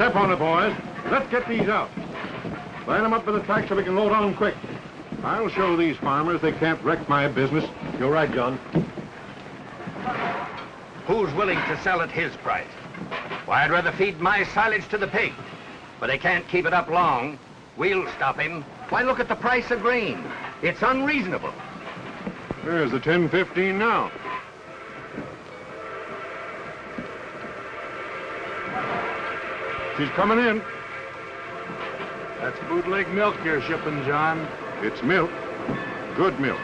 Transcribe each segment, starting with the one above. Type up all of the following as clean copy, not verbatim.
Step on it, boys. Let's get these out. Line them up by the track so we can load on them quick. I'll show these farmers they can't wreck my business. You're right, John. Who's willing to sell at his price? Why, I'd rather feed my silage to the pig. But they can't keep it up long. We'll stop him. Why, look at the price of grain. It's unreasonable. There's the 10.15 now. She's coming in. That's bootleg milk you're shipping, John. It's milk. Good milk.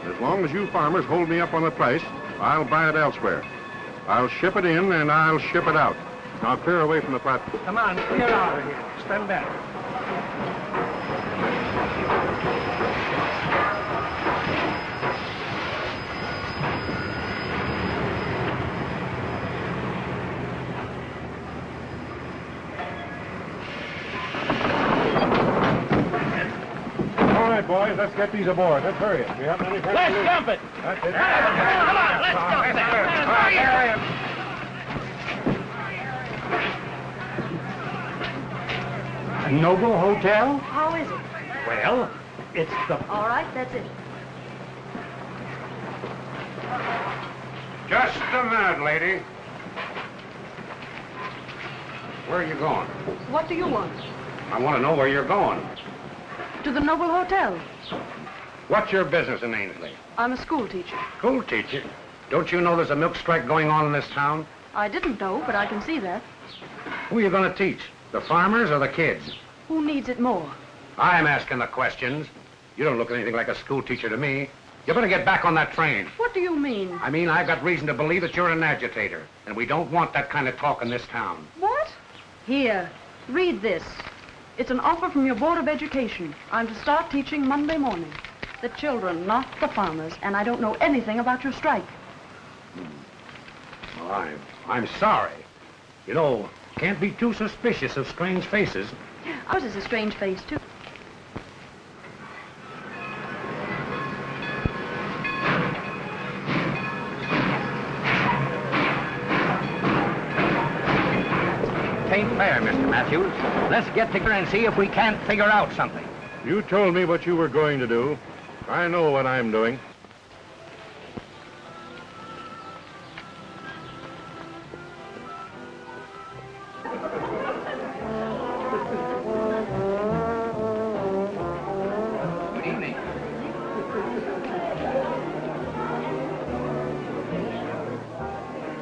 As long as you farmers hold me up on the price, I'll buy it elsewhere. I'll ship it in and I'll ship it out. Now clear away from the platform. Come on, clear out of here. Stand back. All right, boys, let's get these aboard. Let's hurry it. We haven't any time Let's to lose. dump it. That's it. Come on, let's dump it. A Noble Hotel? How is it? Well, it's the... All right, that's it. Just a minute, lady. Where are you going? What do you want? I want to know where you're going. To the Noble Hotel. What's your business in Ainsley? I'm a school teacher. School teacher? Don't you know there's a milk strike going on in this town? I didn't know, but I can see that. Who are you going to teach? The farmers or the kids? Who needs it more? I'm asking the questions. You don't look anything like a school teacher to me. You better get back on that train. What do you mean? I mean, I've got reason to believe that you're an agitator, and we don't want that kind of talk in this town. What? Here, read this. It's an offer from your Board of Education. I'm to start teaching Monday morning. The children, not the farmers, and I don't know anything about your strike. Well, I'm sorry. You know, can't be too suspicious of strange faces. Ours is a strange face, too. Tain't fair, Mr. Matthews. Let's get together and see if we can't figure out something. You told me what you were going to do. I know what I'm doing. Good evening.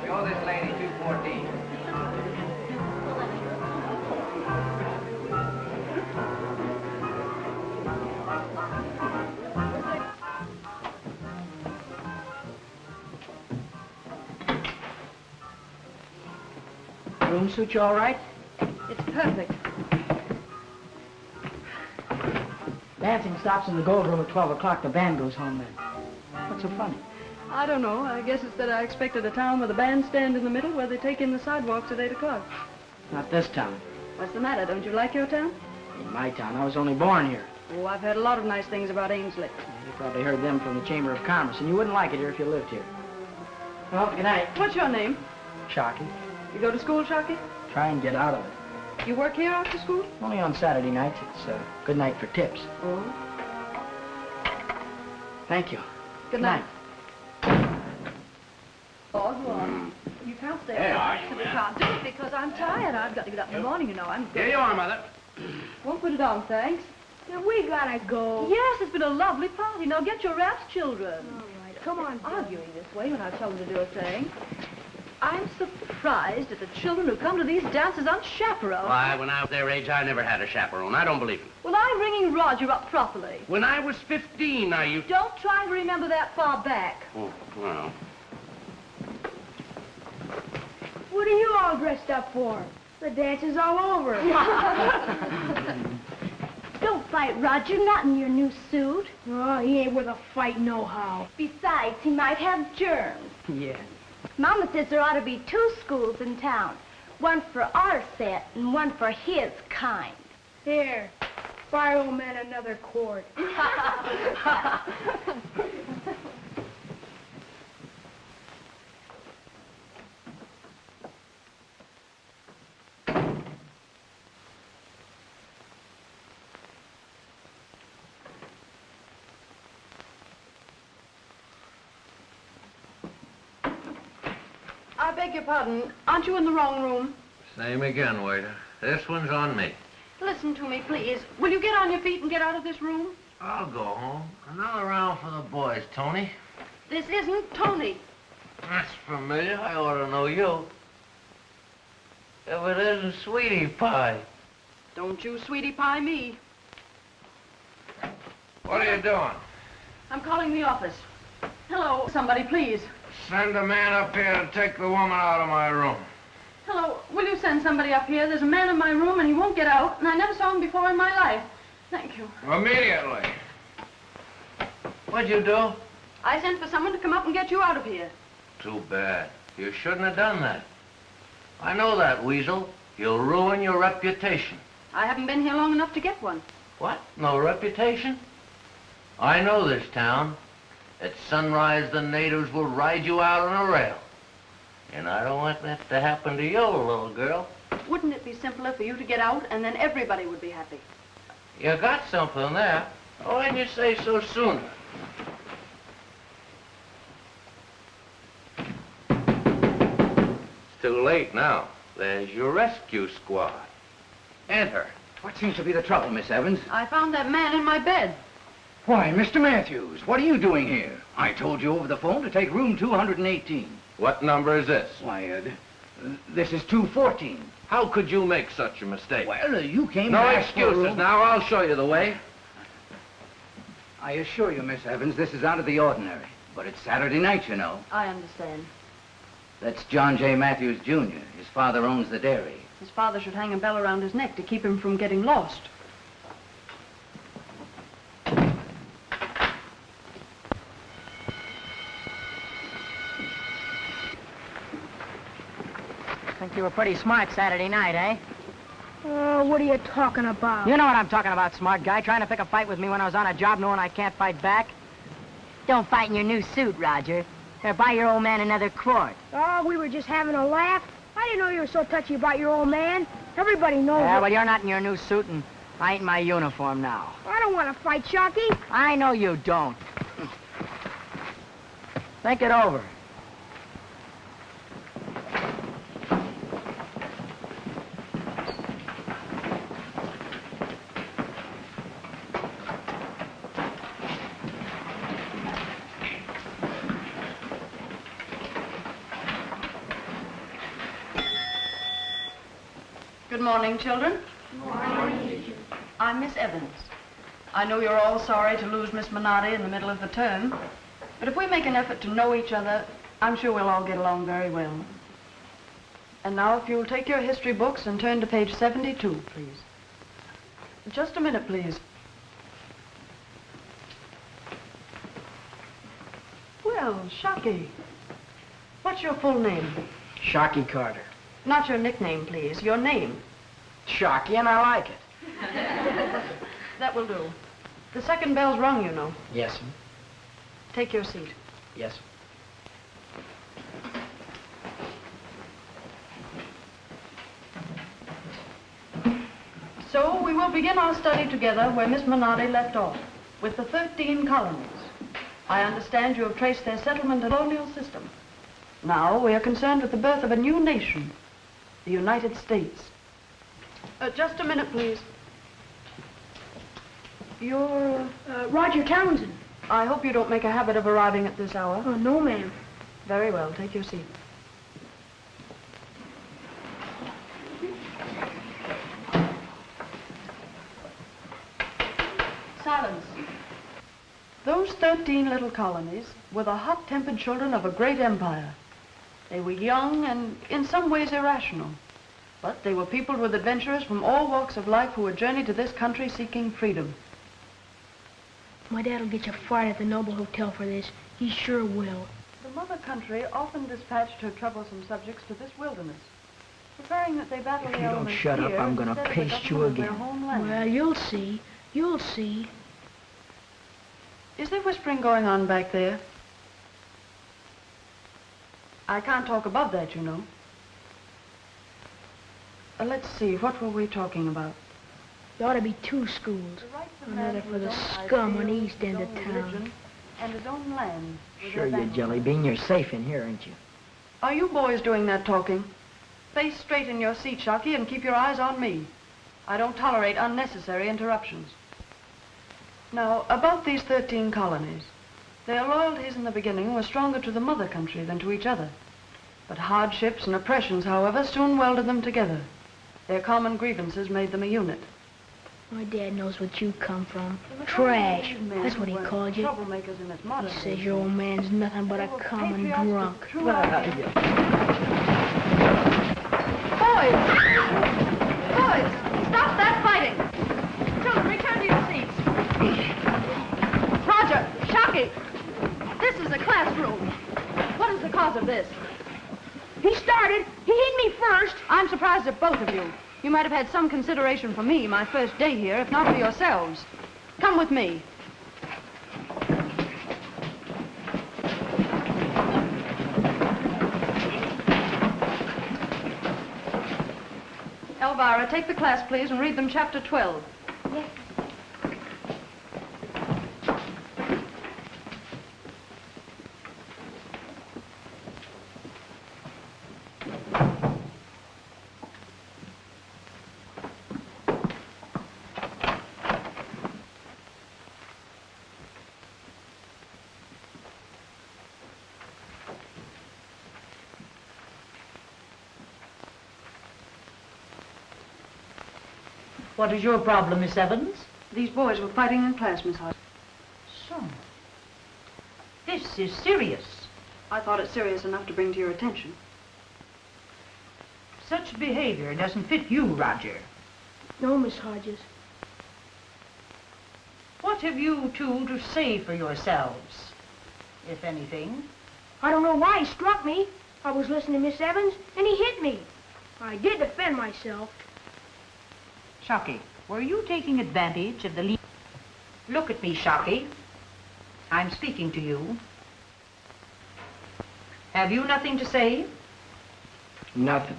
Show this lady 214. Room suit you all right? It's perfect. Dancing stops in the gold room at 12 o'clock. The band goes home then. What's so funny? I don't know. I guess it's that I expected a town with a bandstand in the middle where they take in the sidewalks at 8 o'clock. Not this town. What's the matter? Don't you like your town? In my town. I was only born here. Oh, I've heard a lot of nice things about Ainsley. You probably heard them from the Chamber of Commerce, and you wouldn't like it here if you lived here. Well, good night. What's your name? Shocky. You go to school, Shocky? Try and get out of it. You work here after school? Only on Saturday nights. It's good night for tips. Oh. Thank you. Good night. Oh, go on. You can't stay. There are you, I man. can't do it because I'm tired. I've got to get up in the morning, you know. Here you are, Mother. Won't put it on, thanks. Now, we gotta go. Yes, it's been a lovely party. Now get your wraps, children. All right, come on, Joe. Arguing this way when I tell them to do a thing. I'm surprised at the children who come to these dances unchaperoned. Why, when I was their age, I never had a chaperone. I don't believe it. Well, I'm bringing Roger up properly. When I was 15, I used... Don't try to remember that far back. Oh, well. What are you all dressed up for? The dance is all over. Don't fight, Roger, not in your new suit. Oh, he ain't worth a fight nohow. Besides, he might have germs. Yeah. Mama says there ought to be 2 schools in town. One for our set and one for his kind. Here, buy old man another quart. I beg your pardon. Aren't you in the wrong room? Same again, waiter. This one's on me. Listen to me, please. Will you get on your feet and get out of this room? I'll go home. Another round for the boys, Tony. This isn't Tony. That's familiar. I ought to know you. If it isn't Sweetie Pie. Don't you sweetie pie me. What are you doing? I'm calling the office. Hello, somebody, please. Send a man up here to take the woman out of my room. Hello, will you send somebody up here? There's a man in my room and he won't get out, and I never saw him before in my life. Thank you. Immediately. What'd you do? I sent for someone to come up and get you out of here. Too bad. You shouldn't have done that. I know that, Weasel. You'll ruin your reputation. I haven't been here long enough to get one. What? No reputation? I know this town. At sunrise, the natives will ride you out on a rail. And I don't want that to happen to you, little girl. Wouldn't it be simpler for you to get out and then everybody would be happy? You got something there. Why didn't you say so sooner? It's too late now. There's your rescue squad. Enter. What seems to be the trouble, Miss Evans? I found that man in my bed. Why, Mr. Matthews, what are you doing here? I told you over the phone to take room 218. What number is this? Why, this is 214. How could you make such a mistake? Well, you came No to ask for a excuses. room. Now I'll show you the way. I assure you, Miss Evans, this is out of the ordinary. But it's Saturday night, you know. I understand. That's John J. Matthews, Jr. His father owns the dairy. His father should hang a bell around his neck to keep him from getting lost. Think you were pretty smart Saturday night, eh? What are you talking about? You know what I'm talking about, smart guy. Trying to pick a fight with me when I was on a job knowing I can't fight back. Don't fight in your new suit, Roger. Here, buy your old man another quart. Oh, we were just having a laugh. I didn't know you were so touchy about your old man. Everybody knows Yeah, it. well, you're not in your new suit, and I ain't in my uniform now. I don't want to fight, Sharky. I know you don't. Think it over. Good morning, children. Good morning. I'm Miss Evans. I know you're all sorry to lose Miss Minotti in the middle of the term, but if we make an effort to know each other, I'm sure we'll all get along very well. And now, if you'll take your history books and turn to page 72, please. Just a minute, please. Well, Sharky, what's your full name? Sharky Carter. Not your nickname, please. Your name. Sharky, and I like it. That will do. The second bell's rung, you know. Yes, sir. Take your seat. Yes, sir. So we will begin our study together where Miss Minotti left off, with the 13 colonies. I understand you have traced their settlement and colonial system. Now we are concerned with the birth of a new nation, the United States. Just a minute, please. You're... Roger Townsend. I hope you don't make a habit of arriving at this hour. Oh, no, ma'am. Very well, take your seat. Silence. Those 13 little colonies were the hot-tempered children of a great empire. They were young and in some ways irrational, but they were peopled with adventurers from all walks of life who had journeyed to this country seeking freedom. My dad will get you fired at the Noble Hotel for this. He sure will. The mother country often dispatched her troublesome subjects to this wilderness, preparing that they battle the If you don't elements shut up, here I'm gonna instead of the paste you government of their again. homeland. Well, you'll see. You'll see. Is there whispering going on back there? I can't talk above that, you know. Let's see, what were we talking about? There ought to be 2 schools. Another for the scum on the east end of town. And his own land. Sure, you jelly bean. You're safe in here, ain't you? Are you boys doing that talking? Face straight in your seat, Shockey, and keep your eyes on me. I don't tolerate unnecessary interruptions. Now, about these 13 colonies. Their loyalties in the beginning were stronger to the mother country than to each other. But hardships and oppressions, however, soon welded them together. Their common grievances made them a unit. My dad knows what you come from. Trash. That's what he called you. Troublemakers in its modern He says day. your old man's nothing but a common drunk. Boys! Boys! Stop that fighting! Children, return to your seats. Roger! Shockey! This is a classroom. What is the cause of this? He started. He hit me first. I'm surprised at both of you. You might have had some consideration for me my first day here, if not for yourselves. Come with me. Elvira, take the class, please, and read them chapter 12. Yes. What is your problem, Miss Evans? These boys were fighting in class, Miss Hodge. So, this is serious. I thought it serious enough to bring to your attention. Such behavior doesn't fit you, Roger. No, Miss Hodges. What have you two to say for yourselves, if anything? I don't know why he struck me. I was listening to Miss Evans, and he hit me. I did defend myself. Shockey, were you taking advantage of the lead? Look at me, Shockey. I'm speaking to you. Have you nothing to say? Nothing.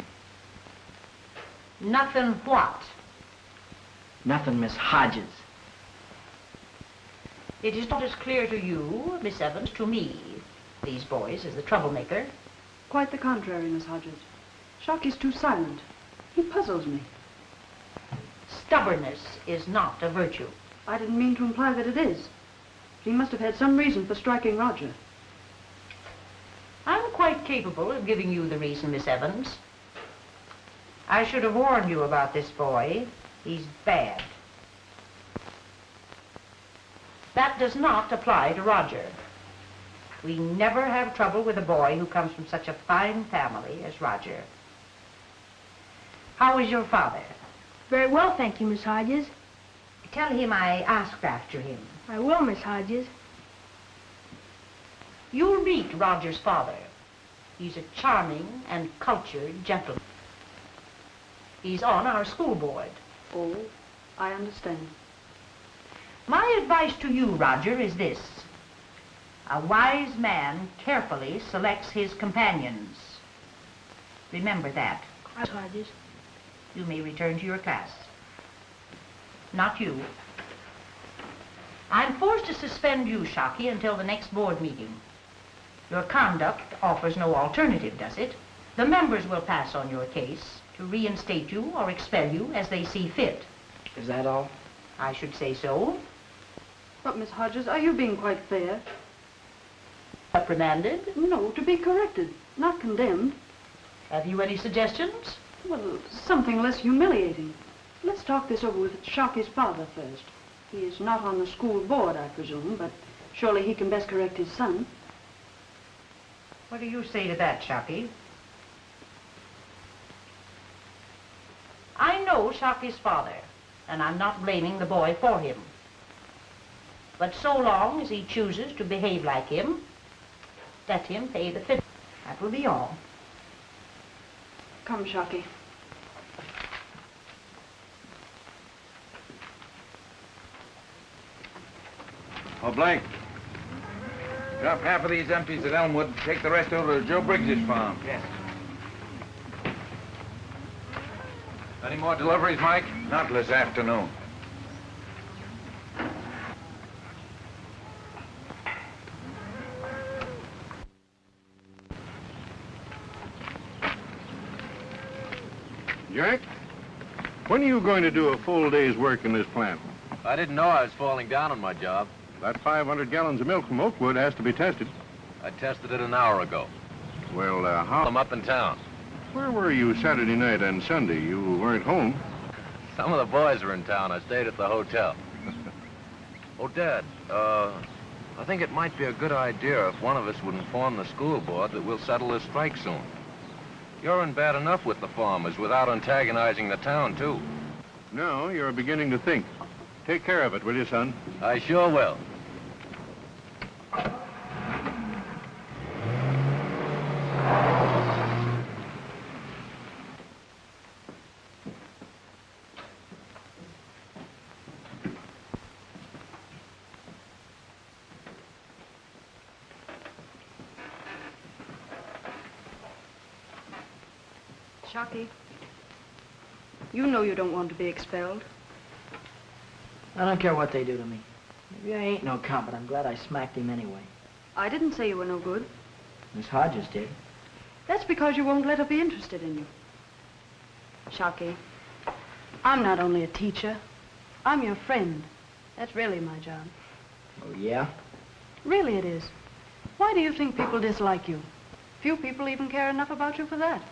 Nothing what? Nothing, Miss Hodges. It is not as clear to you, Miss Evans, to me, these boys, as the troublemaker. Quite the contrary, Miss Hodges. Shockey's too silent. He puzzles me. Stubbornness is not a virtue. I didn't mean to imply that it is. He must have had some reason for striking Roger. I'm quite capable of giving you the reason, Miss Evans. I should have warned you about this boy. He's bad. That does not apply to Roger. We never have trouble with a boy who comes from such a fine family as Roger. How is your father? Very well, thank you, Miss Hodges. Tell him I asked after him. I will, Miss Hodges. You'll meet Roger's father. He's a charming and cultured gentleman. He's on our school board. Oh, I understand. My advice to you, Roger, is this. A wise man carefully selects his companions. Remember that. Miss Hodges. You may return to your class. Not you. I'm forced to suspend you, Shockey, until the next board meeting. Your conduct offers no alternative, does it? The members will pass on your case to reinstate you or expel you as they see fit. Is that all? I should say so. But, Miss Hodges, are you being quite fair? Reprimanded? No, to be corrected, not condemned. Have you any suggestions? Well, something less humiliating. Let's talk this over with Shockey's father first. He is not on the school board, I presume, but surely he can best correct his son. What do you say to that, Shockey? I know Shockey's father, and I'm not blaming the boy for him. But so long as he chooses to behave like him, let him pay the fine. That will be all. Come, Shockey. Oh, Blake. Drop half of these empties at Elmwood. Take the rest over to Joe Briggs' farm. Yes. Any more deliveries, Mike? Not this afternoon. Jack, when are you going to do a full day's work in this plant? I didn't know I was falling down on my job. That 500 gallons of milk from Oakwood has to be tested. I tested it an hour ago. Well, how... I'm up in town. Where were you Saturday night and Sunday? You weren't home. Some of the boys were in town. I stayed at the hotel. Oh, Dad, I think it might be a good idea if one of us would inform the school board that we'll settle this strike soon. You're in bad enough with the farmers without antagonizing the town, too. No, you're beginning to think. Take care of it, will you, son? I sure will. Shocky, you know you don't want to be expelled. I don't care what they do to me. Maybe I ain't no count, but I'm glad I smacked him anyway. I didn't say you were no good. Miss Hodges did. That's because you won't let her be interested in you. Shocky, I'm not only a teacher, I'm your friend. That's really my job. Oh, yeah? Really it is. Why do you think people dislike you? Few people even care enough about you for that.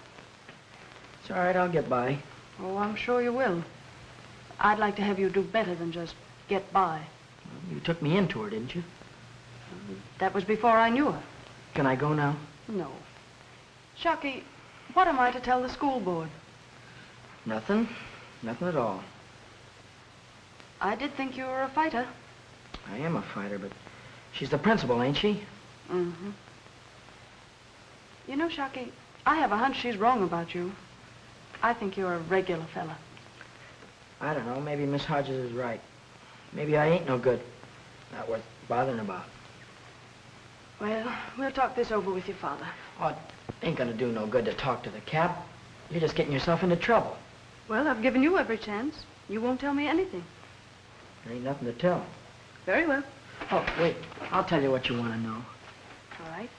It's all right, I'll get by. Oh, I'm sure you will. I'd like to have you do better than just get by. You took me into her, didn't you? That was before I knew her. Can I go now? No. Shocky, what am I to tell the school board? Nothing. Nothing at all. I did think you were a fighter. I am a fighter, but she's the principal, ain't she? Mm-hmm. You know, Shocky, I have a hunch she's wrong about you. I think you're a regular fella. I don't know. Maybe Miss Hodges is right. Maybe I ain't no good. Not worth bothering about. Well, we'll talk this over with your father. Oh, it ain't gonna do no good to talk to the cap. You're just getting yourself into trouble. Well, I've given you every chance. You won't tell me anything. There ain't nothing to tell. Very well. Oh, wait. I'll tell you what you want to know. All right.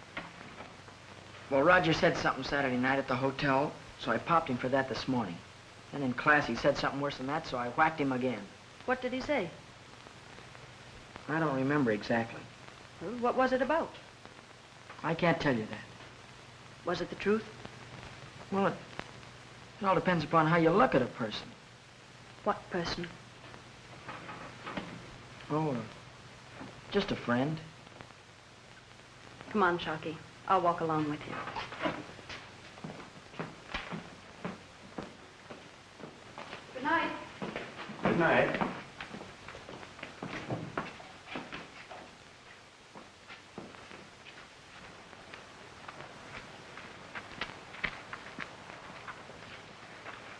Well, Roger said something Saturday night at the hotel, so I popped him for that this morning. Then in class he said something worse than that, so I whacked him again. What did he say? I don't remember exactly. Well, what was it about? I can't tell you that. Was it the truth? Well, it all depends upon how you look at a person. What person? Oh, just a friend. Come on, Shocky. I'll walk along with you. Good night. Good night.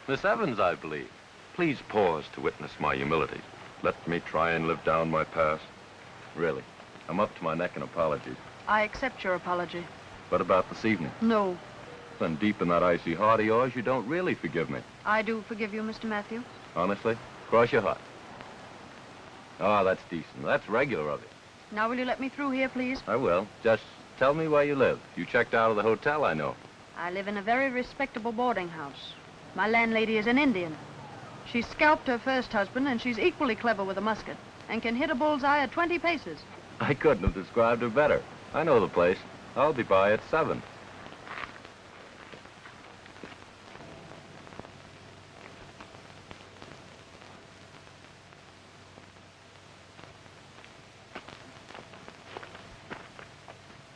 Miss Evans, I believe. Please pause to witness my humility. Let me try and live down my past. Really, I'm up to my neck in apologies. I accept your apology. What about this evening? No. Then deep in that icy heart of yours, you don't really forgive me. I do forgive you, Mr. Matthew. Honestly? Cross your heart. Ah, that's decent. That's regular of you. Now, will you let me through here, please? I will. Just tell me where you live. You checked out of the hotel, I know. I live in a very respectable boarding house. My landlady is an Indian. She scalped her first husband, and she's equally clever with a musket, and can hit a bullseye at 20 paces. I couldn't have described her better. I know the place. I'll be by at 7.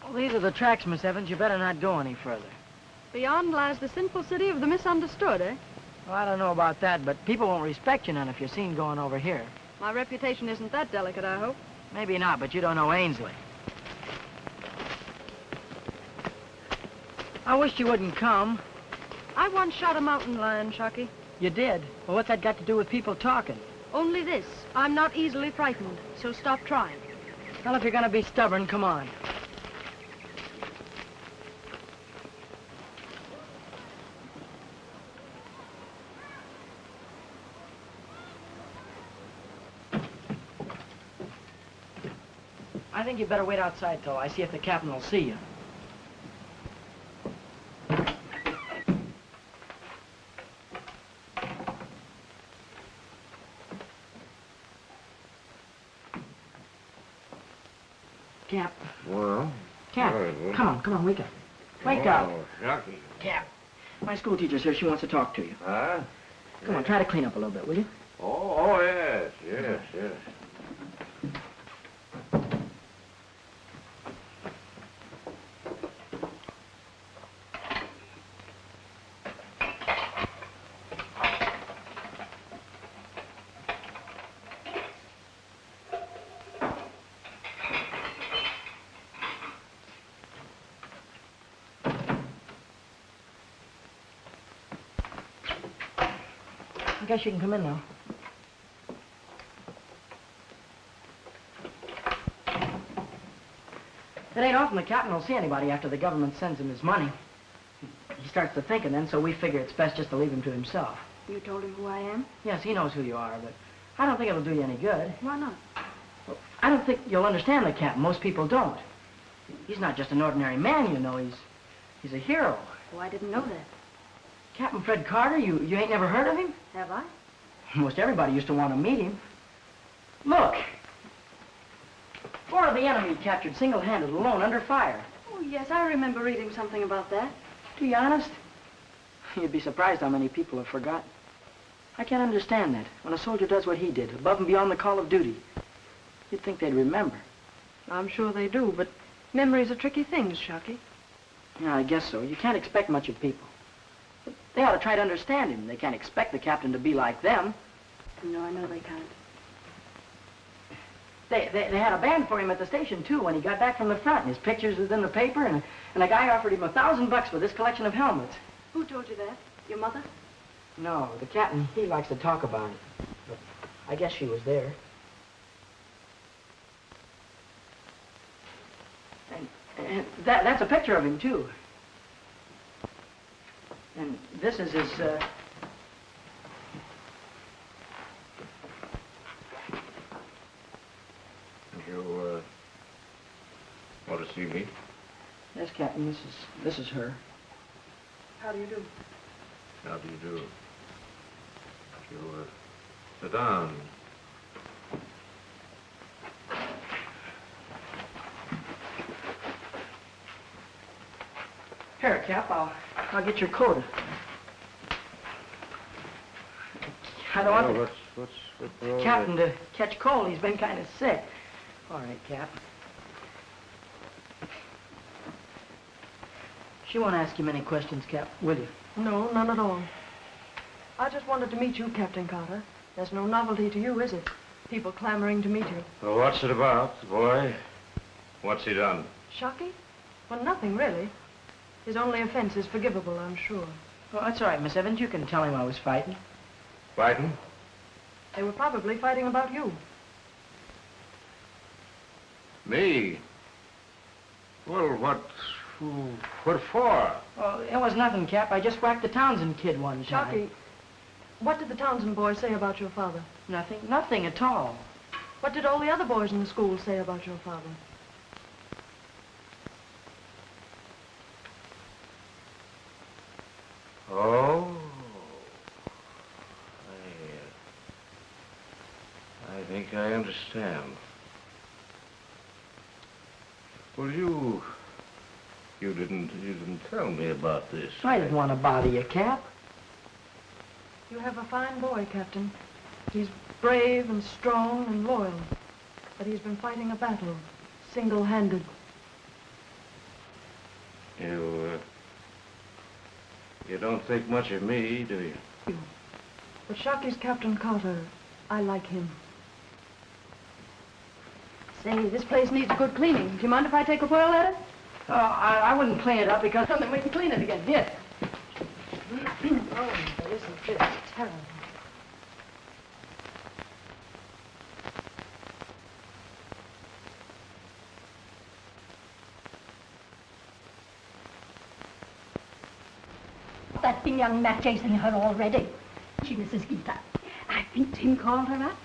Well, these are the tracks, Miss Evans. You better not go any further. Beyond lies the sinful city of the misunderstood, eh? Well, I don't know about that, but people won't respect you none if you're seen going over here. My reputation isn't that delicate, I hope. Maybe not, but you don't know Ainsley. I wish you wouldn't come. I once shot a mountain lion, Shocky. You did? Well, what's that got to do with people talking? Only this. I'm not easily frightened, so stop trying. Well, if you're gonna be stubborn, come on. I think you better wait outside till I see if the captain will see you. Cap. Well? Cap, well. come on, wake up. Wake up. Shucky. Cap, my school teacher's here. She wants to talk to you. Huh? Come on, try to clean up a little bit, will you? Oh, yes. I guess you can come in now. It ain't often the captain will see anybody after the government sends him his money. He starts to thinking then, so we figure it's best just to leave him to himself. You told him who I am? Yes, he knows who you are, but I don't think it'll do you any good. Why not? Well, I don't think you'll understand the captain. Most people don't. He's not just an ordinary man, you know. He's a hero. Oh, I didn't know that. Captain Fred Carter, you ain't never heard of him? Have I? Most everybody used to want to meet him. Look. 4 of the enemy captured single-handed, alone, under fire. Oh, yes, I remember reading something about that. To be honest, you'd be surprised how many people have forgotten. I can't understand that. When a soldier does what he did, above and beyond the call of duty, you'd think they'd remember. I'm sure they do, but memories are tricky things, Shucky. Yeah, I guess so. You can't expect much of people. But they ought to try to understand him. They can't expect the captain to be like them. No, I know they can't. They had a band for him at the station, too, when he got back from the front. And his pictures was in the paper, and a guy offered him $1,000 for this collection of helmets. Who told you that? Your mother? No, the captain, he likes to talk about it. But I guess she was there. And that's a picture of him, too. And this is his, You, want to see me? Yes, Captain, this is her. How do you do? How do you do? You, sit down. Here, Cap, I'll get your coat. I don't want what's Captain to catch cold. He's been kind of sick. All right, Cap. She won't ask you many questions, Cap, will you? No, none at all. I just wanted to meet you, Captain Carter. There's no novelty to you, is it? People clamoring to meet you. Well, what's it about, boy? What's he done? Shucky? Well, nothing, really. His only offense is forgivable, I'm sure. Well, that's all right, Miss Evans. You can tell him I was fighting. Fighting? They were probably fighting about you. Me? Well, what for? Oh, it was nothing, Cap. I just whacked the Townsend kid one time. Shucky, what did the Townsend boys say about your father? Nothing at all. What did all the other boys in the school say about your father? Oh. I think I understand. Well, you didn't tell me about this. I didn't want to bother you, Cap. You have a fine boy, Captain. He's brave and strong and loyal. But he's been fighting a battle, single-handed. You don't think much of me, do you? But Shucky's Captain Carter. I like him. Say, this place needs a good cleaning. Do you mind if I take a whirl at it? I wouldn't clean it up because then we can clean it again. Here. Oh, isn't this terrible? That big young man chasing her already. She, Mrs. Gita. I think Tim called her up.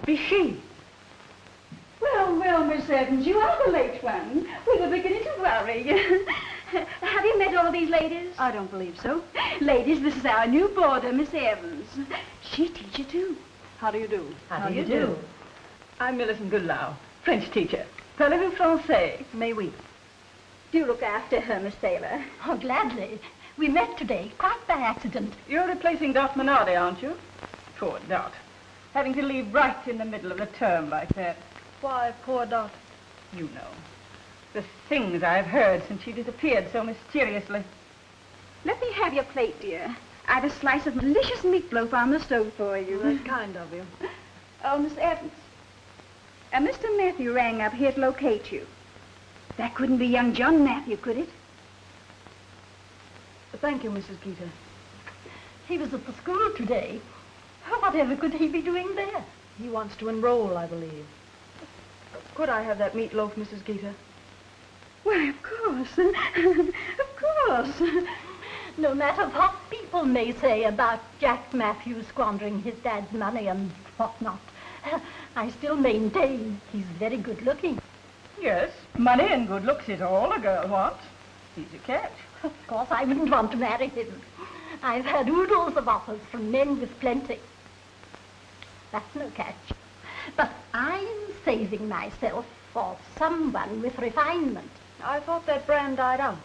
Be she? Well, Miss Evans, you are the late one. We were beginning to worry. Have you met all these ladies? I don't believe so. Ladies, this is our new boarder, Miss Evans. She teacher, too. How do you do? How do you do? I'm Millicent Goodlow, French teacher. Parlez-vous français? Mais oui. Do look after her, Miss Taylor. Oh, gladly. We met today, quite by accident. You're replacing Dot Minardi, aren't you? Poor Dot. Having to leave right in the middle of the term like that. Why, poor Dot? You know. The things I've heard since she disappeared so mysteriously. Let me have your plate, dear. I've a slice of delicious meatloaf on the stove for you. That's kind of you. Oh, Miss Evans. Mr. Matthew rang up here to locate you. That couldn't be young John Matthew, could it? Thank you, Mrs. Geeter. He was at the school today. Whatever could he be doing there? He wants to enroll, I believe. Could I have that meatloaf, Mrs. Geeter? Why, of course. Of course. No matter what people may say about Jack Matthews squandering his dad's money and whatnot, I still maintain he's very good looking. Yes, money and good looks is all a girl wants. He's a catch. Of course, I wouldn't want to marry him. I've had oodles of offers from men with plenty. That's no catch. But I'm saving myself for someone with refinement. I thought that brand died out.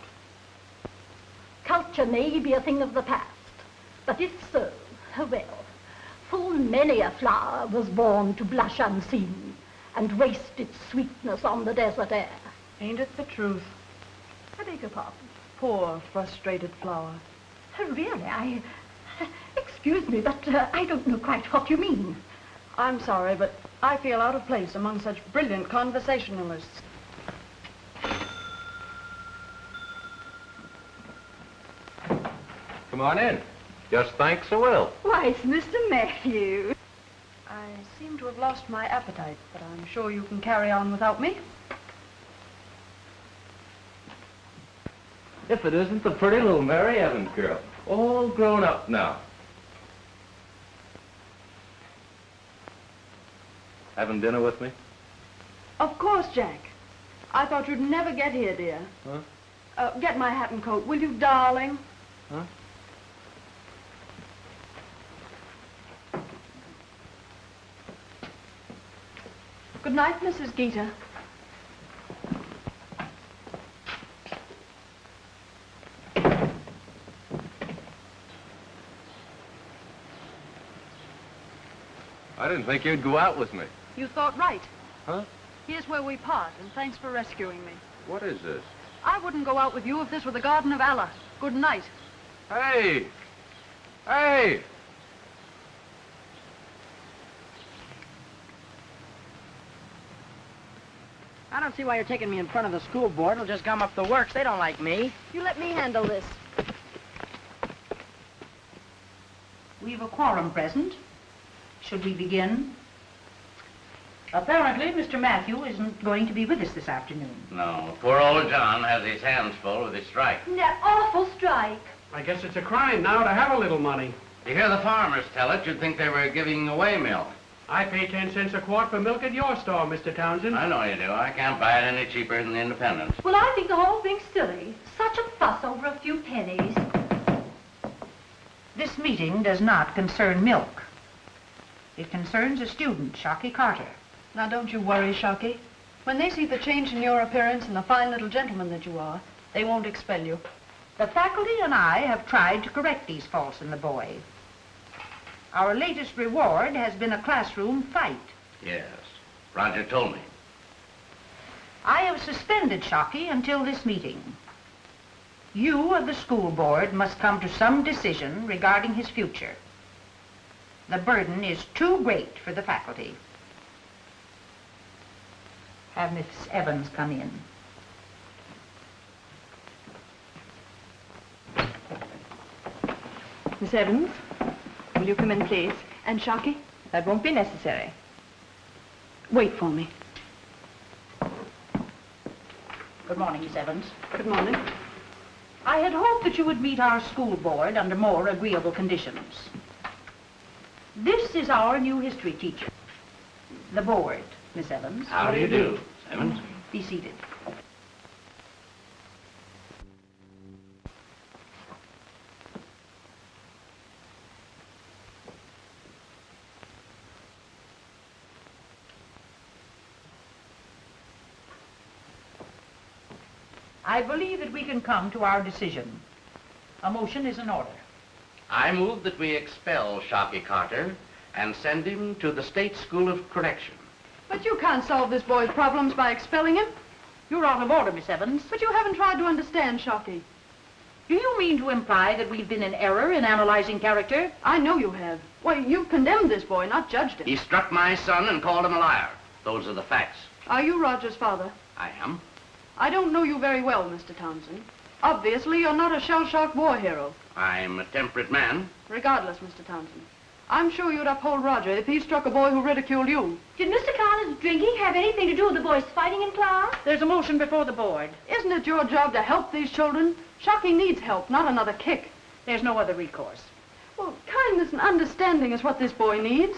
Culture may be a thing of the past, but if so, well, full many a flower was born to blush unseen and waste its sweetness on the desert air. Ain't it the truth? I beg your pardon. Poor, frustrated flower. Really, excuse me, but I don't know quite what you mean. I'm sorry, but I feel out of place among such brilliant conversationalists. Come on in. Just thanks a will. Why, it's Mr. Matthew. I seem to have lost my appetite, but I'm sure you can carry on without me. If it isn't the pretty little Mary Evans girl, all grown up now. Having dinner with me? Of course, Jack. I thought you'd never get here, dear. Huh? Get my hat and coat, will you, darling? Huh? Good night, Mrs. Geeter. I didn't think you'd go out with me. You thought right. Huh? Here's where we part, and thanks for rescuing me. What is this? I wouldn't go out with you if this were the Garden of Allah. Good night. Hey! Hey! I don't see why you're taking me in front of the school board. It'll just gum up the works. They don't like me. You let me handle this. We've a quorum present. Should we begin? Apparently, Mr. Matthew isn't going to be with us this afternoon. No, poor old John has his hands full with his strike. That awful strike. I guess it's a crime now to have a little money. You hear the farmers tell it, you'd think they were giving away milk. I pay 10 cents a quart for milk at your store, Mr. Townsend. I know you do. I can't buy it any cheaper than the Independence. Well, I think the whole thing's silly. Such a fuss over a few pennies. This meeting does not concern milk. It concerns a student, Shocky Carter. Now, don't you worry, Shocky. When they see the change in your appearance and the fine little gentleman that you are, they won't expel you. The faculty and I have tried to correct these faults in the boy. Our latest reward has been a classroom fight. Yes, Roger told me. I have suspended Shocky until this meeting. You of the school board must come to some decision regarding his future. The burden is too great for the faculty. Have Miss Evans come in. Miss Evans, will you come in, please? And Shocky? That won't be necessary. Wait for me. Good morning, Miss Evans. Good morning. I had hoped that you would meet our school board under more agreeable conditions. This is our new history teacher. The board, Miss Evans. How do you do, Evans? Be seated. I believe that we can come to our decision. A motion is in order. I move that we expel Shockey Carter and send him to the State School of Correction. But you can't solve this boy's problems by expelling him. You're out of order, Miss Evans. But you haven't tried to understand Shockey. Do you mean to imply that we've been in error in analyzing character? I know you have. Why, you've condemned this boy, not judged him. He struck my son and called him a liar. Those are the facts. Are you Roger's father? I am. I don't know you very well, Mr. Townsend. Obviously, you're not a shell-shocked war hero. I'm a temperate man. Regardless, Mr. Townsend, I'm sure you'd uphold Roger if he struck a boy who ridiculed you. Did Mr. Collins' drinking have anything to do with the boys fighting in class? There's a motion before the board. Isn't it your job to help these children? Shockey needs help, not another kick. There's no other recourse. Well, kindness and understanding is what this boy needs.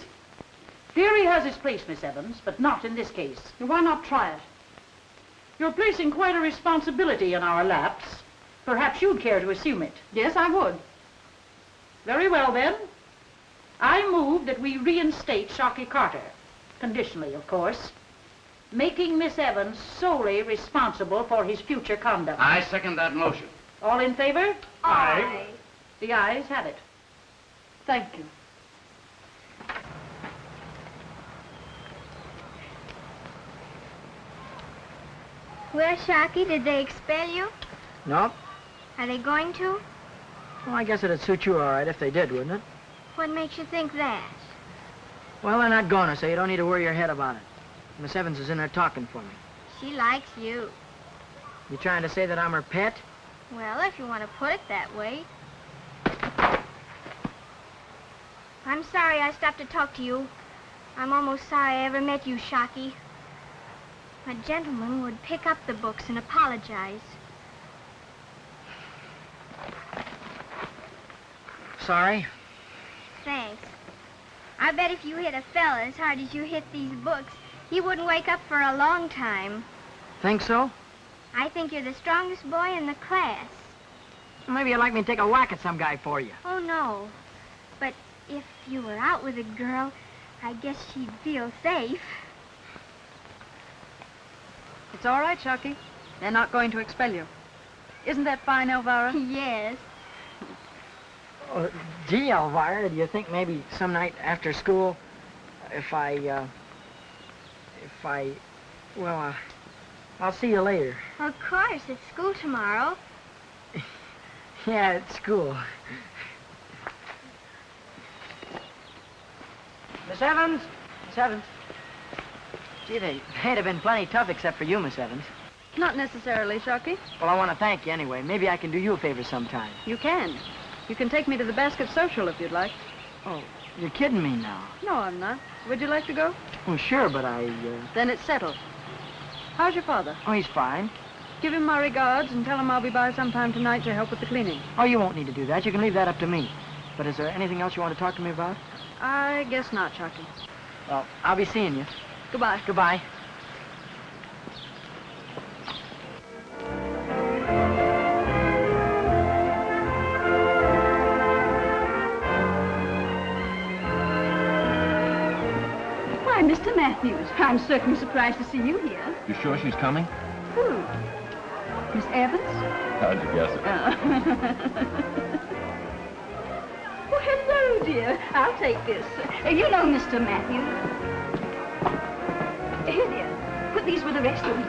Theory has its place, Miss Evans, but not in this case. Why not try it? You're placing quite a responsibility in our laps. Perhaps you'd care to assume it. Yes, I would. Very well, then. I move that we reinstate Shockey Carter, conditionally, of course, making Miss Evans solely responsible for his future conduct. I second that motion. All in favor? Aye. The ayes have it. Thank you. Well, Shockey, did they expel you? No? Are they going to? Well, I guess it'd suit you all right if they did, wouldn't it? What makes you think that? Well, they're not gonna, so you don't need to worry your head about it. Miss Evans is in there talking for me. She likes you. You trying to say that I'm her pet? Well, if you want to put it that way. I'm sorry I stopped to talk to you. I'm almost sorry I ever met you, Shockey. A gentleman would pick up the books and apologize. Sorry? Thanks. I bet if you hit a fella as hard as you hit these books, he wouldn't wake up for a long time. Think so? I think you're the strongest boy in the class. Maybe you'd like me to take a whack at some guy for you. Oh, no. But if you were out with a girl, I guess she'd feel safe. It's all right, Shockey. They're not going to expel you. Isn't that fine, Elvira? Yes. Gee, Elvira, do you think maybe some night after school, well, I'll see you later. Of course, it's school tomorrow. Yeah, at school. Miss Evans? Miss Evans? Gee, they'd have been plenty tough except for you, Miss Evans. Not necessarily, Shockey. Well, I want to thank you anyway. Maybe I can do you a favor sometime. You can. You can take me to the Basket Social if you'd like. Oh, you're kidding me now. No, I'm not. Would you like to go? Well, sure, but Then it's settled. How's your father? Oh, he's fine. Give him my regards and tell him I'll be by sometime tonight to help with the cleaning. Oh, you won't need to do that. You can leave that up to me. But is there anything else you want to talk to me about? I guess not, Shockey. Well, I'll be seeing you. Goodbye. Goodbye. Why, Mr. Matthews, I'm certainly surprised to see you here. You sure she's coming? Who? Miss Evans? How'd you guess it? Oh, hello, dear. I'll take this. You know Mr. Matthews. Here, dear. Put these with the rest of them.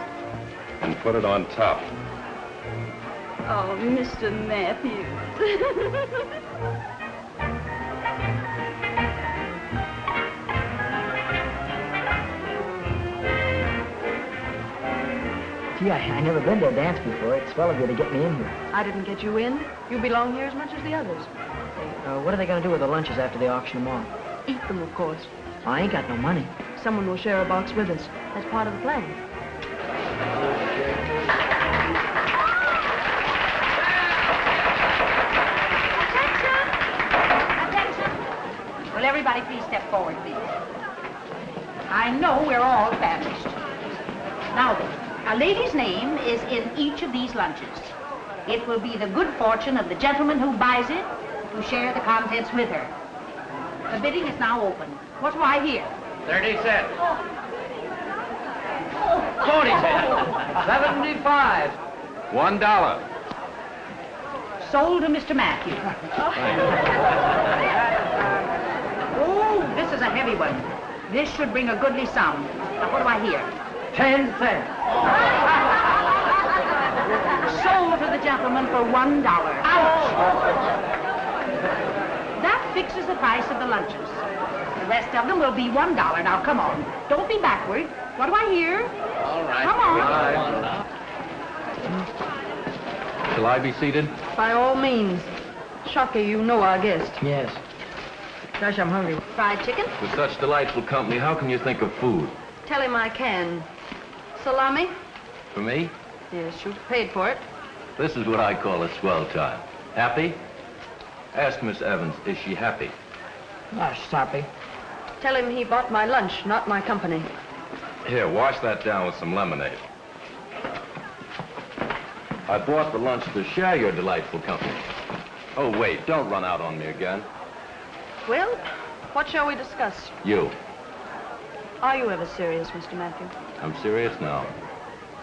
And put it on top. Oh, Mr. Matthews. Gee, I never been to a dance before. It's swell of you to get me in here. I didn't get you in. You belong here as much as the others. What are they going to do with the lunches after they auction them off? Eat them, of course. I ain't got no money. Someone will share a box with us. That's part of the plan. Attention! Will everybody please step forward, please? I know we're all famished. Now then, a lady's name is in each of these lunches. It will be the good fortune of the gentleman who buys it to share the contents with her. The bidding is now open. What do I hear? 30 cents. 40 cents. 75. $1. Sold to Mr. Matthew. Oh, this is a heavy one. This should bring a goodly sum. Now, what do I hear? 10 cents. Sold to the gentleman for $1. Ouch! That fixes the price of the lunches. The rest of them will be $1. Now, come on. Don't be backward. What do I hear? All right. Come on. Shall I be seated? By all means. Shocky, you know our guest. Yes. Gosh, I'm hungry. Fried chicken? With such delightful company, how can you think of food? Tell him I can. Salami? For me? Yes, you paid for it. This is what I call a swell time. Happy? Ask Miss Evans, is she happy? Gosh, Soppy. Tell him he bought my lunch, not my company. Here, wash that down with some lemonade. I bought the lunch to share your delightful company. Oh, wait, don't run out on me again. Well, what shall we discuss? You. Are you ever serious, Mr. Matthew? I'm serious now.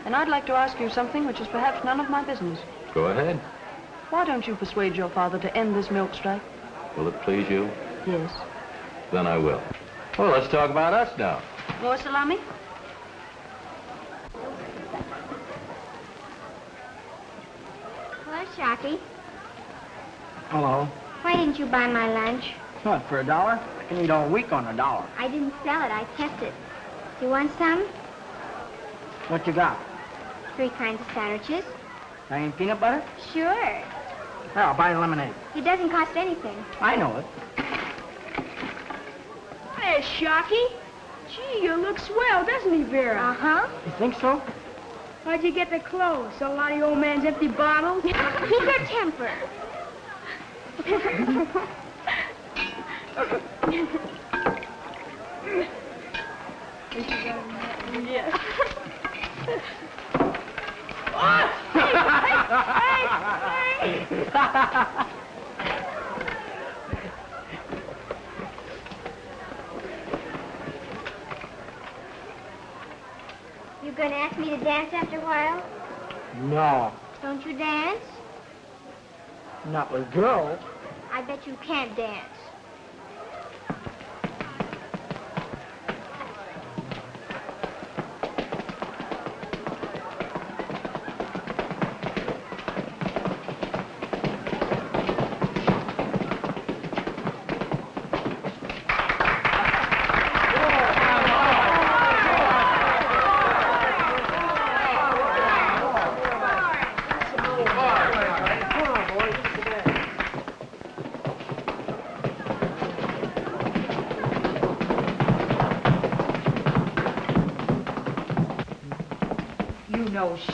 And I'd like to ask you something which is perhaps none of my business. Go ahead. Why don't you persuade your father to end this milk strike? Will it please you? Yes. Then I will. Well, let's talk about us now. More salami? Hello, Shocky. Hello. Why didn't you buy my lunch? What, for $1? I can eat all week on $1. I didn't sell it. I kept it. You want some? What you got? 3 kinds of sandwiches. Plain peanut butter? Sure. Here, I'll buy the lemonade. It doesn't cost anything. I know it. Hey, Shocky. Gee, you look swell, doesn't he, Vera? Uh-huh. You think so? Where'd you get the clothes? Sell a lot of your old man's empty bottles? Keep your temper. Yes. You gonna ask me to dance after a while? No, Don't you dance? not with girls. I bet you can't dance.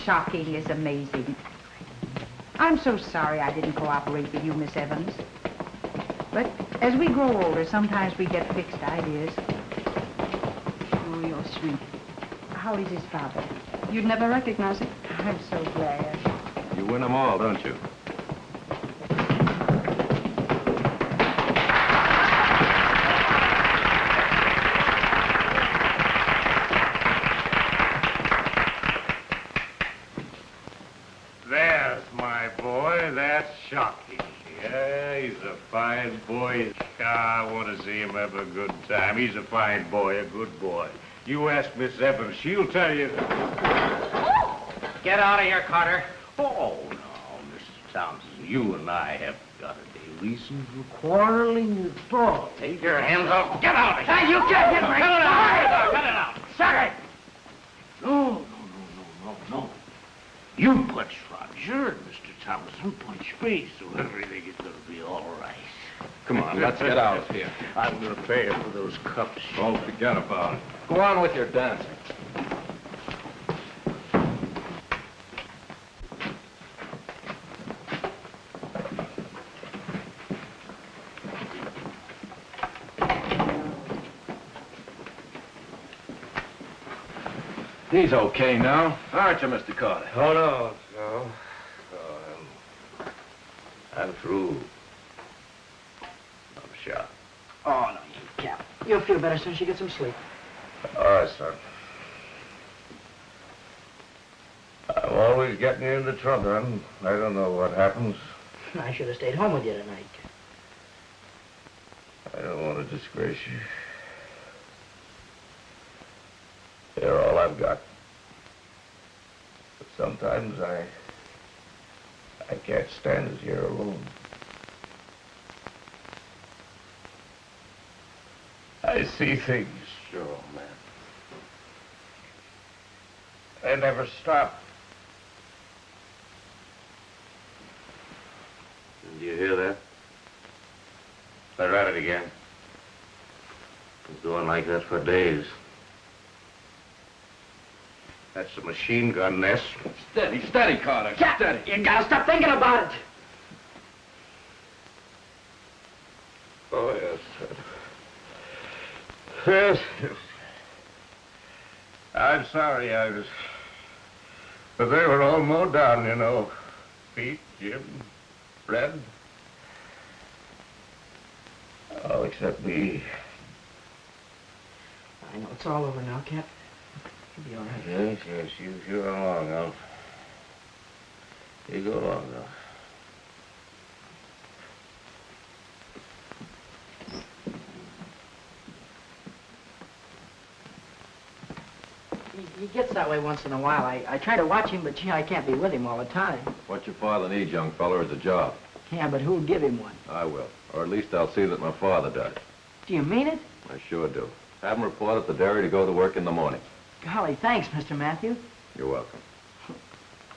Shocking is amazing. I'm so sorry I didn't cooperate with you, Miss Evans. But as we grow older, sometimes we get fixed ideas. Oh, you're sweet. How is his father? You'd never recognize it. I'm so glad. You win them all, don't you? There's my boy. That's Shocky. Yeah, he's a fine boy. I want to see him have a good time. He's a fine boy, a good boy. You ask Miss Evans, she'll tell you. Get out of here, Carter. Oh, no, Mrs. Townsend, you and I haven't got a day reason for quarreling at all. Take your hands off. Get out of here. Hey, you can't hit me. Cut it out. Cut it out. Shut it. No. You punch Roger, and Mr. Thompson punch me, so everything is going to be all right. Come on, let's get out of here. I'm going to pay for those cups. Oh, forget about it. Go on with your dancing. He's okay now, aren't you, Mr. Carter? Oh, no. I'm through. I'm shot. Oh, no, you can't. You'll feel better as soon as you get some sleep. All right, son. I'm always always get me into trouble, and I don't know what happens. I should have stayed home with you tonight. I don't want to disgrace you. They're all I've got. But sometimes I can't stand it here alone. I see things. Sure, man. They never stop. Do you hear that? They're at it again. It's going like that for days. That's a machine gun nest. Steady, steady, Carter. Cap, Steady. you gotta stop thinking about it. Oh, yes. Yes. I'm sorry but they were all mowed down, you know. Pete, Jim, Red. All except me. I know it's all over now, Cap. You'll be all right. Yes, yes, you go along, Alf. You go along, Alf. He gets that way once in a while. I try to watch him, but gee, I can't be with him all the time. What your father needs, young fella, is a job. Yeah, but who'll give him one? I will. Or at least I'll see that my father does. Do you mean it? I sure do. Have him report at the dairy to go to work in the morning. Golly, thanks, Mr. Matthew. You're welcome.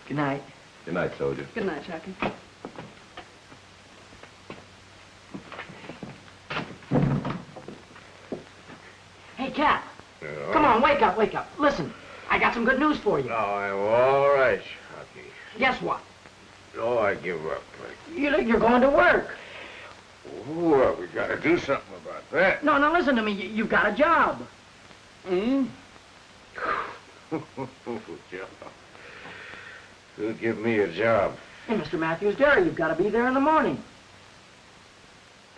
Good night. Good night, soldier. Good night, Chucky. Hey, Cap. Come on, wake up, wake up. Listen, I got some good news for you. Oh, I'm all right, Shocky. Guess what? Oh, I give up. You're going to work. Well, we gotta do something about that. No, now listen to me. You've got a job. Hmm? Job. Who'll give me a job? In Mr. Matthews' dairy. You've got to be there in the morning.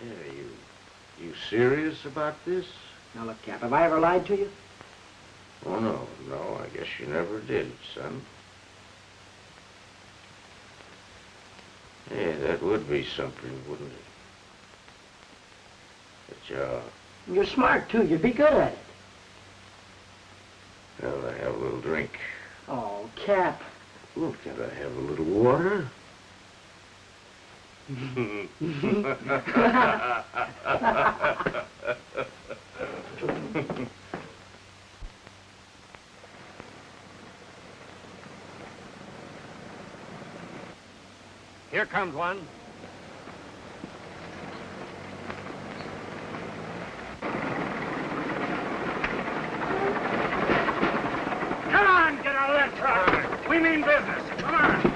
Yeah, you serious about this? Now, look, Cap, have I ever lied to you? Oh, no, I guess you never did, son. Yeah, that would be something, wouldn't it? A job. You're smart, too. You'd be good at it. Well, I have a little drink. Oh, Cap. Well, can't I have a little water? Here comes one. Come on, get out of that truck. We mean business. Come on.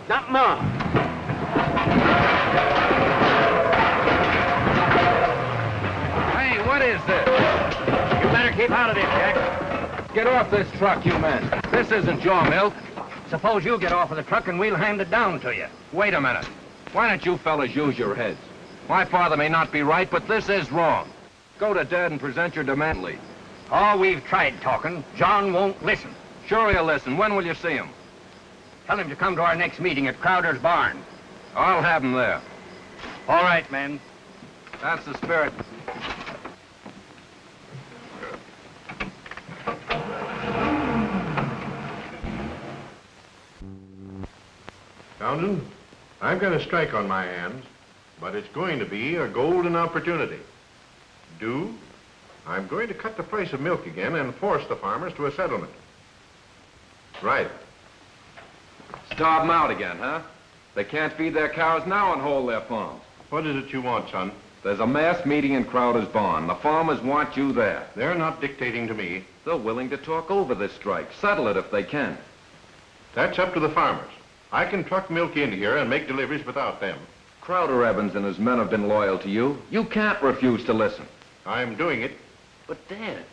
Not more. Hey, what is this? You better keep out of this, Jack. Get off this truck, you men. This isn't your milk. Suppose you get off of the truck and we'll hand it down to you. Wait a minute. Why don't you fellas use your heads? My father may not be right, but this is wrong. Go to Dad and present your demand lead. Oh, we've tried talking. John won't listen. Sure he'll listen. When will you see him? Tell him to come to our next meeting at Crowder's barn. I'll have him there. All right, men. That's the spirit. Townsend, I've got a strike on my hands, but it's going to be a golden opportunity. Do? I'm going to cut the price of milk again and force the farmers to a settlement. Right. Starve them out again, huh? They can't feed their cows now and hold their farms. What is it you want, son? There's a mass meeting in Crowder's barn. The farmers want you there. They're not dictating to me. They're willing to talk over this strike, settle it if they can. That's up to the farmers. I can truck milk in here and make deliveries without them. Crowder Evans and his men have been loyal to you. You can't refuse to listen. I'm doing it. But, Dad,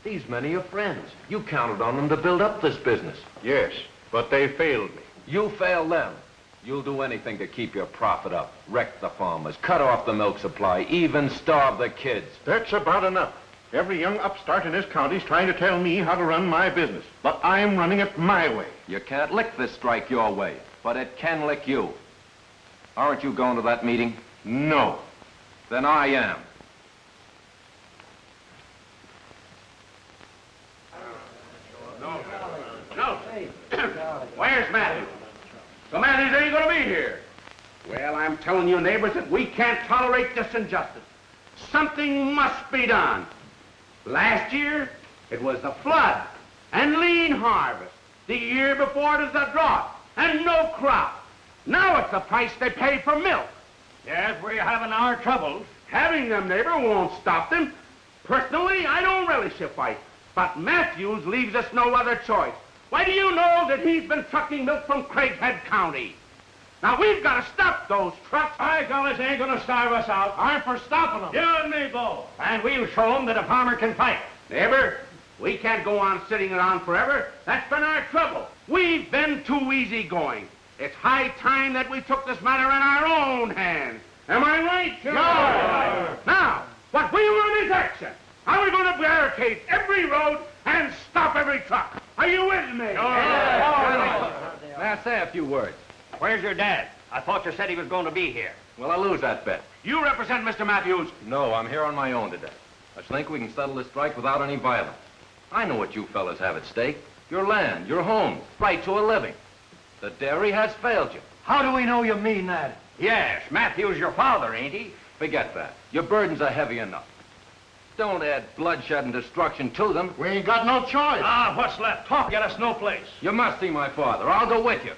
these men are your friends. You counted on them to build up this business. Yes, but they failed me. You failed them. You'll do anything to keep your profit up. Wreck the farmers, cut off the milk supply, even starve the kids. That's about enough. Every young upstart in this county's trying to tell me how to run my business. But I'm running it my way. You can't lick this strike your way, but it can lick you. Aren't you going to that meeting? No. Then I am. No. Where's Matthews? So Matthews ain't gonna be here. Well, I'm telling you, neighbors, that we can't tolerate this injustice. Something must be done. Last year, it was the flood and lean harvest. The year before, it was the drought and no crop. Now it's the price they pay for milk. Yes, we're having our troubles. Having them, neighbor, won't stop them. Personally, I don't relish a fight. But Matthews leaves us no other choice. Why, do you know that he's been trucking milk from Craighead County? Now, we've got to stop those trucks. By golly, they ain't going to starve us out. I'm for stopping them. You and me both. And we'll show them that a farmer can fight. Neighbor, we can't go on sitting around forever. That's been our trouble. We've been too easygoing. It's high time that we took this matter in our own hands. Am I right? Sure. Now, what we want is action. How are we going to barricade every road and stop every truck? Are you with me? May I say a few words? Where's your dad? I thought you said he was going to be here. Well, I lose that bet. You represent Mr. Matthews? No, I'm here on my own today. I think we can settle this strike without any violence. I know what you fellas have at stake. Your land, your homes, right to a living. The dairy has failed you. How do we know you mean that? Yes, Matthew's your father, ain't he? Forget that. Your burdens are heavy enough. Don't add bloodshed and destruction to them. We ain't got no choice. What's left? Talk get us no place. You must see my father. I'll go with you.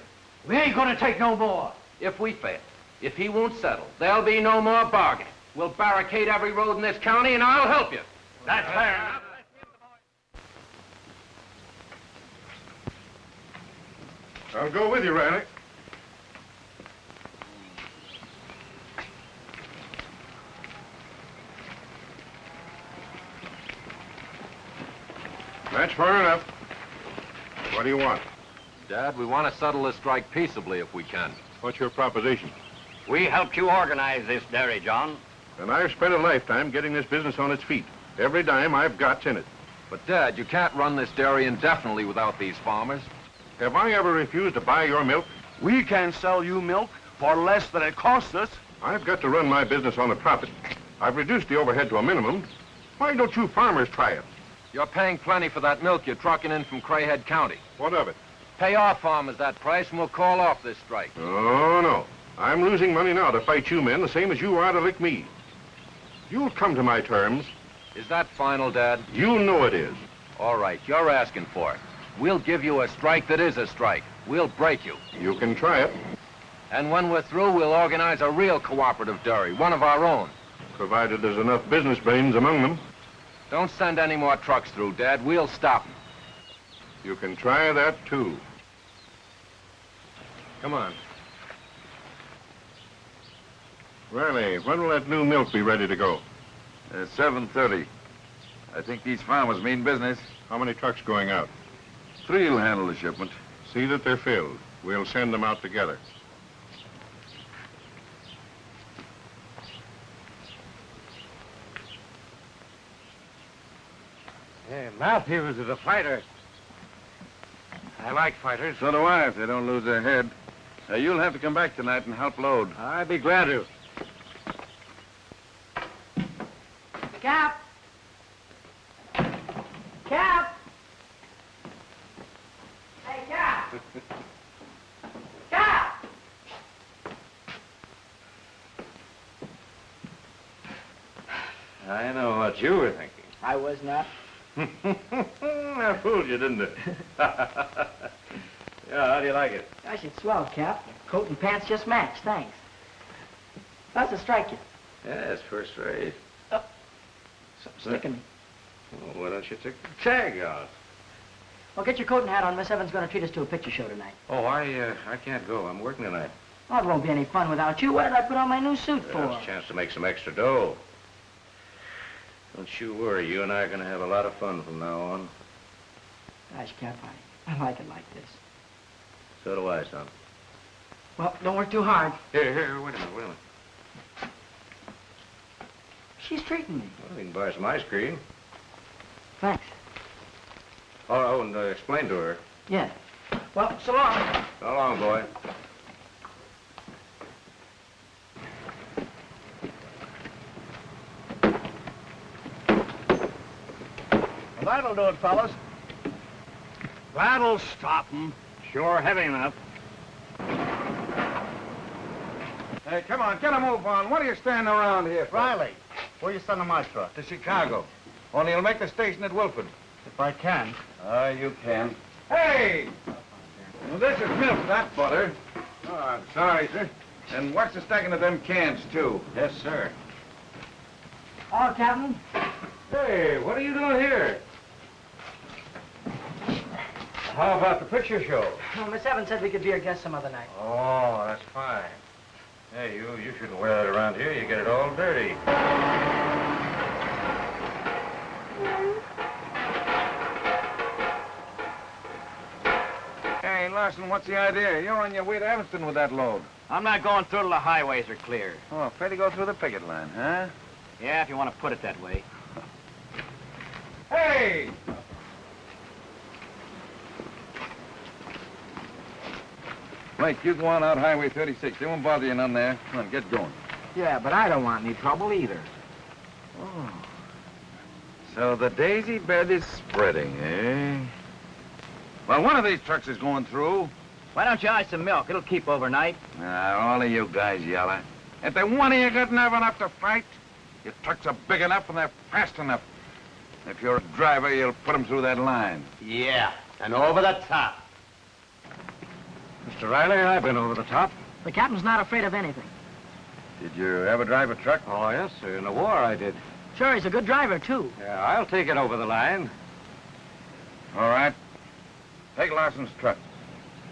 We ain't gonna take no more. If we fail, if he won't settle, there'll be no more bargaining. We'll barricade every road in this county, and I'll help you. That's fair enough. I'll go with you, Riley. That's far enough. What do you want? Dad, we want to settle this strike peaceably if we can. What's your proposition? We helped you organize this dairy, John. And I've spent a lifetime getting this business on its feet. Every dime I've got's in it. But, Dad, you can't run this dairy indefinitely without these farmers. Have I ever refused to buy your milk? We can sell you milk for less than it costs us. I've got to run my business on a profit. I've reduced the overhead to a minimum. Why don't you farmers try it? You're paying plenty for that milk you're trucking in from Craighead County. What of it? Pay our farmers that price and we'll call off this strike. Oh, no. I'm losing money now to fight you men the same as you are to lick me. You'll come to my terms. Is that final, Dad? You know it is. All right, you're asking for it. We'll give you a strike that is a strike. We'll break you. You can try it. And when we're through, we'll organize a real cooperative dairy, one of our own. Provided there's enough business brains among them. Don't send any more trucks through, Dad. We'll stop them. You can try that, too. Come on. Riley, when will that new milk be ready to go? 7:30. I think these farmers mean business. How many trucks going out? 3 will handle the shipment. See that they're filled. We'll send them out together. Hey, Matthews is a fighter. I like fighters. So do I, if they don't lose their head. You'll have to come back tonight and help load. I'd be glad to. Cap! Cap! Hey, Cap! Cap! I know what you were thinking. I was not. I fooled you, didn't it? Yeah, how do you like it? Gosh, it's swell, Cap. Coat and pants just match, thanks. How's it strike you? Yeah, it's first rate. Something's sticking me. Well, why don't you take the tag out? Well, get your coat and hat on. Miss Evans is going to treat us to a picture show tonight. Oh, I can't go. I'm working tonight. Well, it won't be any fun without you. What did I put on my new suit for? It's a chance to make some extra dough. Don't you worry. You and I are going to have a lot of fun from now on. Gosh, Cap, I like it like this. So do I, son. Well, don't work too hard. Here, wait a minute. She's treating me. Well, we can buy some ice cream. Thanks. Oh, and explain to her. Yeah. Well, so long. So long, boy. Well, that'll do it, fellas. That'll stop 'em. Sure, heavy enough. Hey, come on, get a move on. What are you standing around here for? Riley, where you sending my truck? To Chicago. Only you'll make the station at Wilford. If I can. You can. Hey! Well, this is milk, not butter. Oh, I'm sorry, sir. And watch the stacking of them cans, too. Yes, sir. Oh, Captain. Hey, what are you doing here? How about the picture show? Well, Miss Evans said we could be her guest some other night. Oh, that's fine. Hey, you shouldn't wear that around here. You get it all dirty. Hey, Larson, what's the idea? You're on your way to Evanston with that load. I'm not going through till the highways are clear. Oh, afraid to go through the picket line, huh? Yeah, if you want to put it that way. Hey! Mike, you go on out Highway 36. They won't bother you none there. Come on, get going. Yeah, but I don't want any trouble either. Oh. So the daisy bed is spreading, eh? Well, one of these trucks is going through. Why don't you ice some milk? It'll keep overnight. All of you guys yelling. If they one of you got nerve enough to fight, your trucks are big enough and they're fast enough. If you're a driver, you'll put them through that line. Yeah, and over the top. Mr. Riley, I've been over the top. The captain's not afraid of anything. Did you ever drive a truck? Oh, yes, sir. In the war, I did. Sure, he's a good driver, too. Yeah, I'll take it over the line. All right. Take Larson's truck.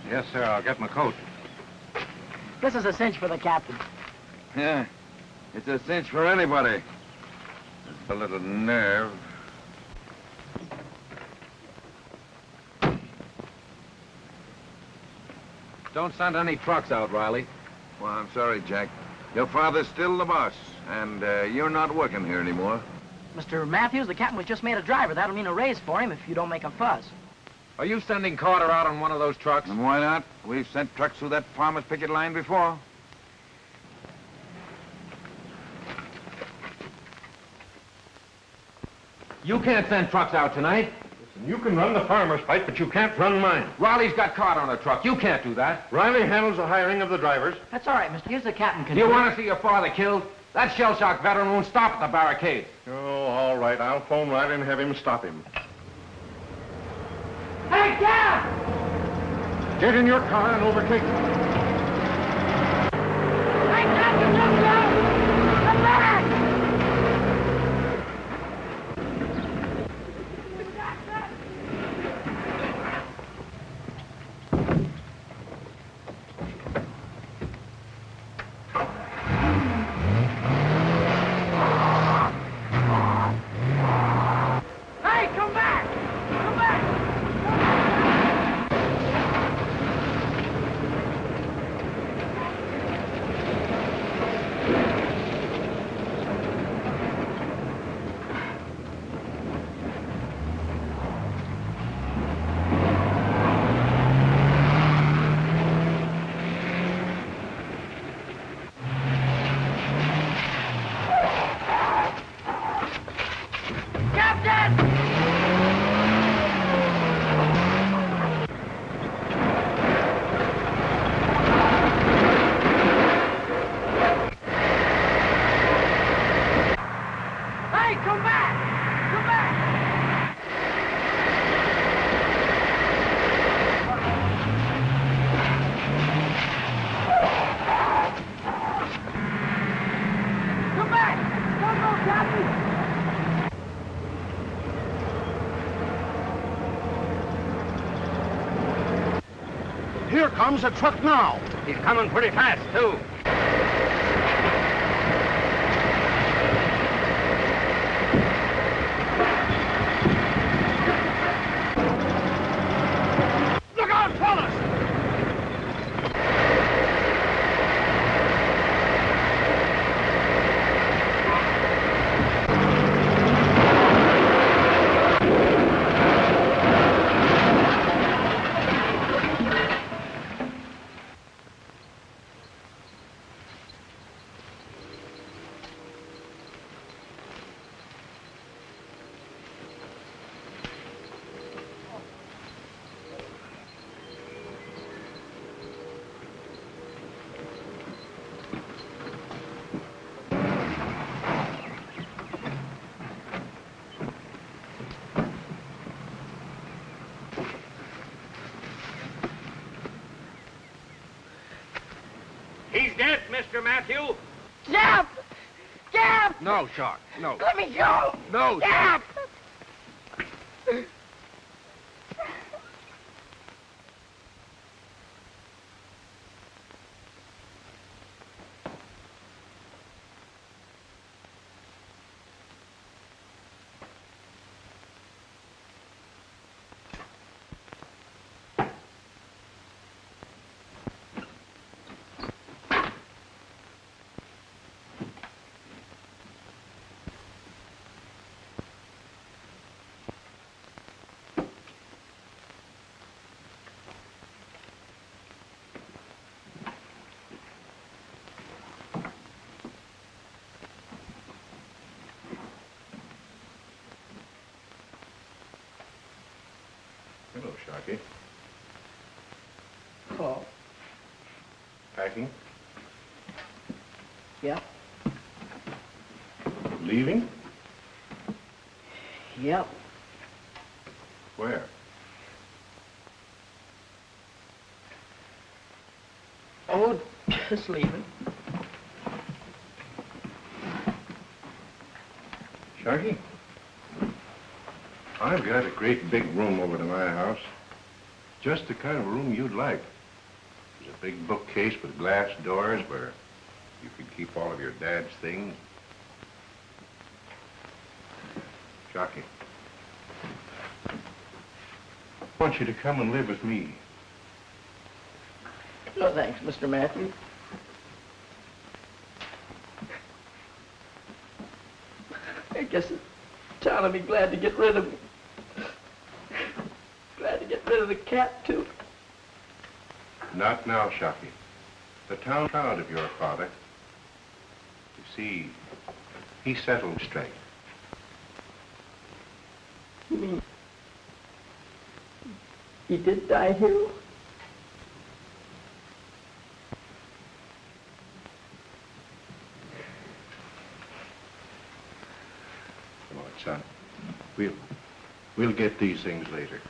Yes, sir. I'll get my coat. This is a cinch for the captain. Yeah, it's a cinch for anybody. Just a little nerve. Don't send any trucks out, Riley. Well, I'm sorry, Jack. Your father's still the boss, and you're not working here anymore. Mr. Matthews, the captain was just made a driver. That'll mean a raise for him if you don't make a fuss. Are you sending Carter out on one of those trucks? And why not? We've sent trucks through that farmer's picket line before. You can't send trucks out tonight. Listen, you can run the farmer's fight, but you can't run mine. Riley's got Carter on a truck. You can't do that. Riley handles the hiring of the drivers. That's all right, mister. Here's the captain. Do you want to see your father killed? That shell-shock veteran won't stop at the barricade. Oh, all right. I'll phone Riley and have him stop him. Hey, Cap! Get in your car and overtake him. Hey, Captain, look out! Come back! Hey, come back! Come back! Hey, come back! Come back! Come back! Don't go, Captain! Here comes a truck now. He's coming pretty fast, too. Look out, fellas! Matthew! Jeff! Jeff! No, Shark, no. Let me go! No, Jeff! Hello, Sharky. Hello. Packing? Yeah? Leaving? Yep. Where? Oh, just leaving. Sharky? I've got a great big room over to my house. Just the kind of room you'd like. There's a big bookcase with glass doors where you could keep all of your dad's things. Sharky, I want you to come and live with me. No thanks, Mr. Matthew. I guess the town will be glad to get rid of me. Glad to get rid of the cat, too. Not now, Sharky. The town's proud of your father. You see, he settled straight. You mean he did die here? Come on, son. We'll get these things later.